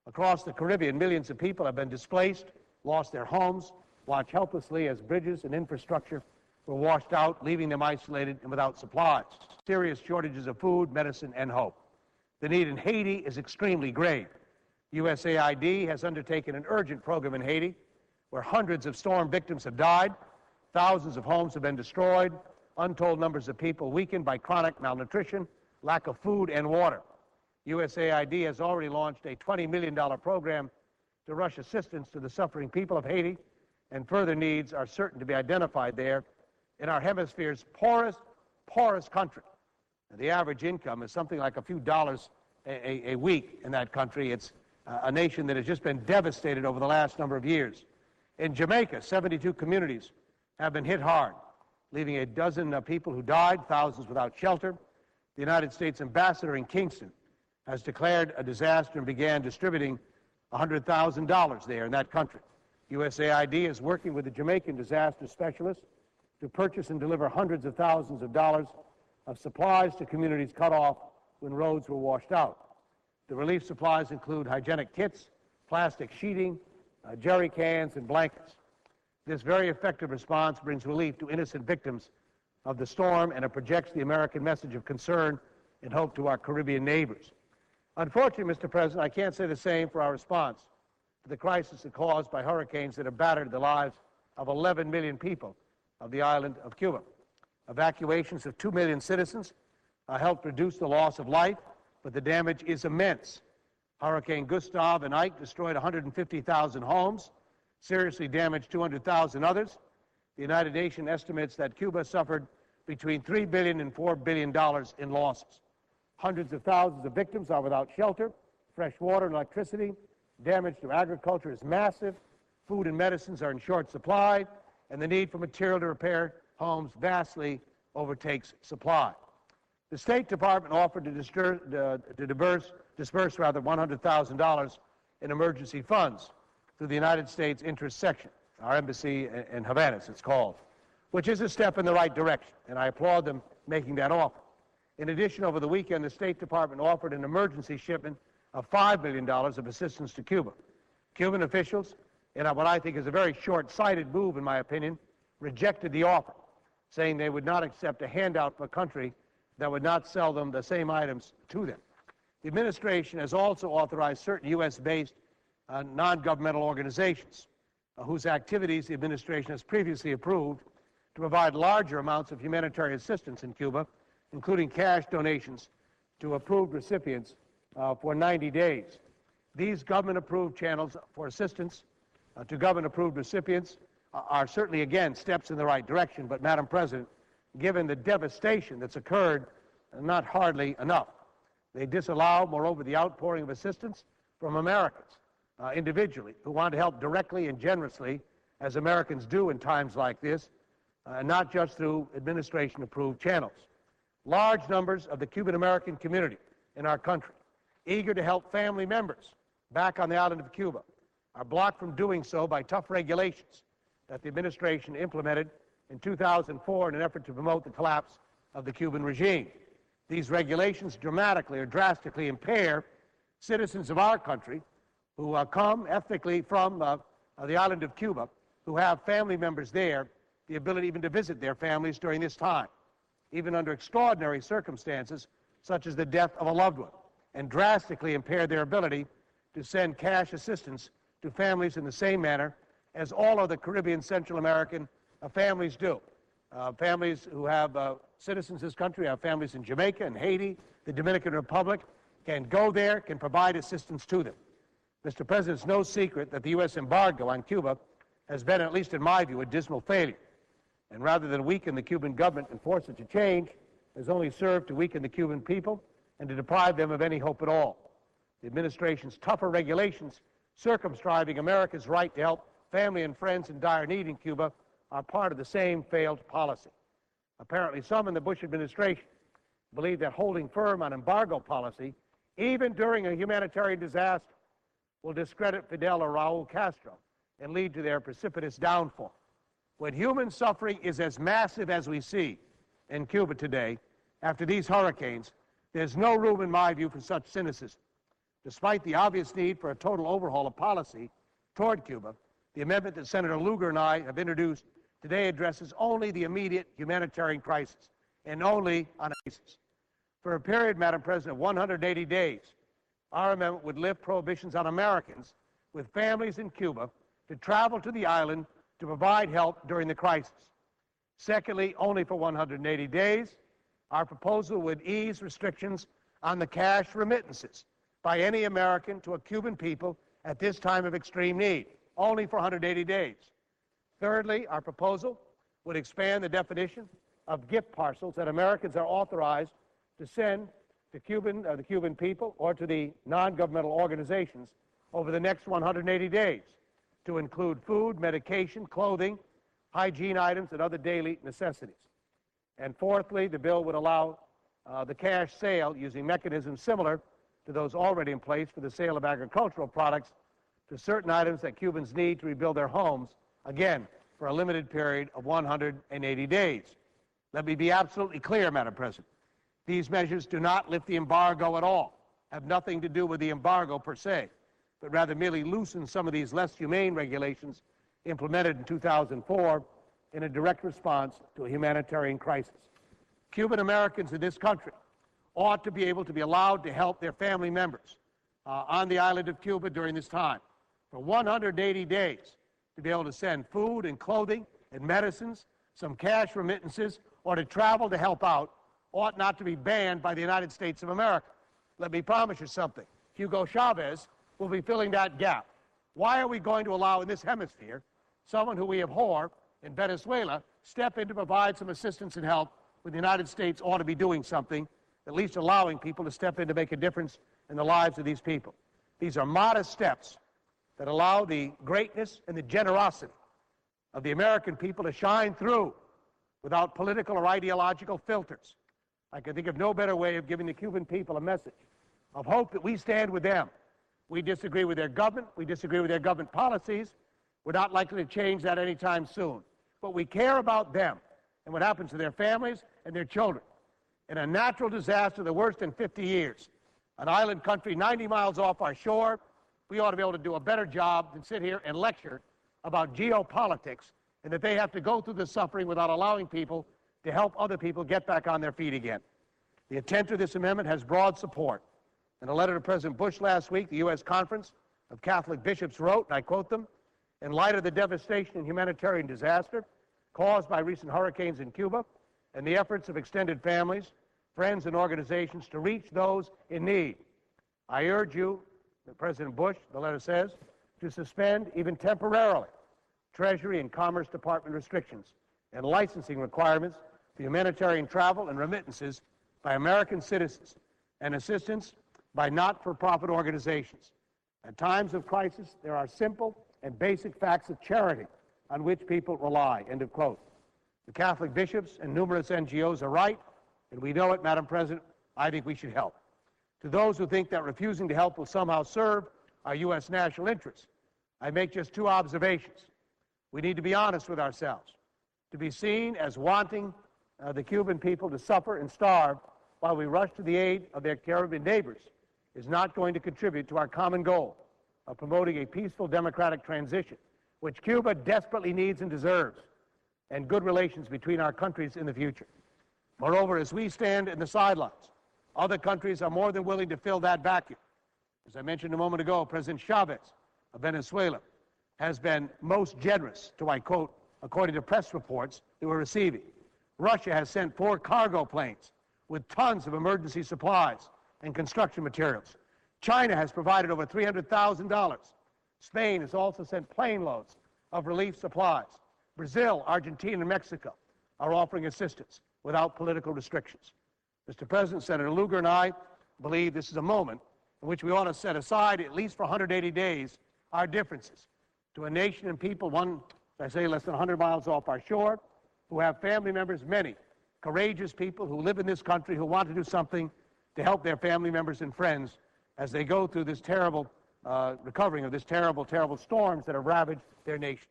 Across the Caribbean, millions of people have been displaced, lost their homes, watched helplessly as bridges and infrastructure were washed out, leaving them isolated and without supplies. Serious shortages of food, medicine, and hope. The need in Haiti is extremely grave. USAID has undertaken an urgent program in Haiti where hundreds of storm victims have died, thousands of homes have been destroyed, untold numbers of people weakened by chronic malnutrition, lack of food and water. USAID has already launched a $20 million program to rush assistance to the suffering people of Haiti, and further needs are certain to be identified there in our hemisphere's poorest country. The average income is something like a few dollars a week in that country. It's a nation that has just been devastated over the last number of years. In Jamaica, 72 communities have been hit hard, leaving a dozen people who died, thousands without shelter. The United States ambassador in Kingston has declared a disaster and began distributing $100,000 there in that country. USAID is working with the Jamaican disaster specialists to purchase and deliver hundreds of thousands of dollars of supplies to communities cut off when roads were washed out. The relief supplies include hygienic kits, plastic sheeting, jerry cans, and blankets. This very effective response brings relief to innocent victims of the storm, and it projects the American message of concern and hope to our Caribbean neighbors. Unfortunately, Mr. President, I can't say the same for our response to the crisis caused by hurricanes that have battered the lives of 11 million people of the island of Cuba. Evacuations of 2 million citizens helped reduce the loss of life, but the damage is immense. Hurricane Gustav and Ike destroyed 150,000 homes, seriously damaged 200,000 others. The United Nations estimates that Cuba suffered between $3 billion and $4 billion in losses. Hundreds of thousands of victims are without shelter, fresh water and electricity. Damage to agriculture is massive. Food and medicines are in short supply, and the need for material to repair homes vastly overtakes supply. The State Department offered to disperse $100,000 in emergency funds through the United States Interest Section, our embassy in Havana, as it's called, which is a step in the right direction, and I applaud them making that offer. In addition, over the weekend, the State Department offered an emergency shipment of $5 billion of assistance to Cuba. Cuban officials, in what I think is a very short-sighted move, in my opinion, rejected the offer, saying they would not accept a handout from a country that would not sell them the same items to them. The administration has also authorized certain U.S.-based non-governmental organizations whose activities the administration has previously approved to provide larger amounts of humanitarian assistance in Cuba, including cash donations to approved recipients for 90 days. These government-approved channels for assistance to government-approved recipients are certainly, again, steps in the right direction, but, Madam President, given the devastation that's occurred, not hardly enough. They disallow, moreover, the outpouring of assistance from Americans individually who want to help directly and generously, as Americans do in times like this, not just through administration-approved channels. Large numbers of the Cuban-American community in our country, eager to help family members back on the island of Cuba, are blocked from doing so by tough regulations that the administration implemented in 2004 in an effort to promote the collapse of the Cuban regime. These regulations drastically impair citizens of our country who come ethnically from the island of Cuba, who have family members there, the ability even to visit their families during this time, even under extraordinary circumstances such as the death of a loved one, and drastically impair their ability to send cash assistance to families in the same manner as all other Caribbean, Central American families do. Families who have citizens of this country, have families in Jamaica and Haiti, the Dominican Republic, can go there, can provide assistance to them. Mr. President, it's no secret that the U.S. embargo on Cuba has been, at least in my view, a dismal failure. And rather than weaken the Cuban government and force it to change, has only served to weaken the Cuban people and to deprive them of any hope at all. The administration's tougher regulations circumscribing America's right to help family and friends in dire need in Cuba are part of the same failed policy. Apparently, some in the Bush administration believe that holding firm on embargo policy, even during a humanitarian disaster, will discredit Fidel or Raul Castro and lead to their precipitous downfall. When human suffering is as massive as we see in Cuba today, after these hurricanes, there's no room, in my view, for such cynicism. Despite the obvious need for a total overhaul of policy toward Cuba, the amendment that Senator Lugar and I have introduced today addresses only the immediate humanitarian crisis, and only on a basis. For a period, Madam President, of 180 days, our amendment would lift prohibitions on Americans with families in Cuba to travel to the island to provide help during the crisis. Secondly, only for 180 days, our proposal would ease restrictions on the cash remittances by any American to a Cuban people at this time of extreme need, only for 180 days. Thirdly, our proposal would expand the definition of gift parcels that Americans are authorized to send to the Cuban people or to the non-governmental organizations over the next 180 days to include food, medication, clothing, hygiene items, and other daily necessities. And fourthly, the bill would allow the cash sale using mechanisms similar to those already in place for the sale of agricultural products to certain items that Cubans need to rebuild their homes, again, for a limited period of 180 days. Let me be absolutely clear, Madam President. These measures do not lift the embargo at all, have nothing to do with the embargo per se, but rather merely loosen some of these less humane regulations implemented in 2004 in a direct response to a humanitarian crisis. Cuban Americans in this country ought to be able to be allowed to help their family members on the island of Cuba during this time for 180 days, to be able to send food and clothing and medicines, some cash remittances, or to travel to help out, ought not to be banned by the United States of America. Let me promise you something. Hugo Chavez will be filling that gap. Why are we going to allow in this hemisphere someone who we abhor in Venezuela step in to provide some assistance and help when the United States ought to be doing something, at least allowing people to step in to make a difference in the lives of these people? These are modest steps that allow the greatness and the generosity of the American people to shine through without political or ideological filters. I can think of no better way of giving the Cuban people a message of hope that we stand with them. We disagree with their government. We disagree with their government policies. We're not likely to change that anytime soon. But we care about them and what happens to their families and their children. In a natural disaster, the worst in 50 years, an island country 90 miles off our shore, we ought to be able to do a better job than sit here and lecture about geopolitics and that they have to go through the suffering without allowing people to help other people get back on their feet again. The intent of this amendment has broad support. In a letter to President Bush last week, the U.S. Conference of Catholic Bishops wrote, and I quote them, "In light of the devastation and humanitarian disaster caused by recent hurricanes in Cuba and the efforts of extended families, friends, and organizations to reach those in need, I urge you," President Bush, the letter says, "to suspend, even temporarily, Treasury and Commerce Department restrictions and licensing requirements for humanitarian travel and remittances by American citizens and assistance by not-for-profit organizations. At times of crisis, there are simple and basic facts of charity on which people rely," end of quote. The Catholic bishops and numerous NGOs are right, and we know it, Madam President. I think we should help. To those who think that refusing to help will somehow serve our U.S. national interests, I make just two observations. We need to be honest with ourselves. To be seen as wanting the Cuban people to suffer and starve while we rush to the aid of their Caribbean neighbors is not going to contribute to our common goal of promoting a peaceful democratic transition, which Cuba desperately needs and deserves, and good relations between our countries in the future. Moreover, as we stand in the sidelines, other countries are more than willing to fill that vacuum. As I mentioned a moment ago, President Chavez of Venezuela has been most generous, to I quote, according to press reports that we're receiving. Russia has sent 4 cargo planes with tons of emergency supplies and construction materials. China has provided over $300,000. Spain has also sent plane loads of relief supplies. Brazil, Argentina, and Mexico are offering assistance without political restrictions. Mr. President, Senator Lugar and I believe this is a moment in which we ought to set aside, at least for 180 days, our differences to a nation and people, one, as I say, less than 100 miles off our shore, who have family members, many courageous people who live in this country who want to do something to help their family members and friends as they go through this terrible recovering of this terrible, terrible storms that have ravaged their nation.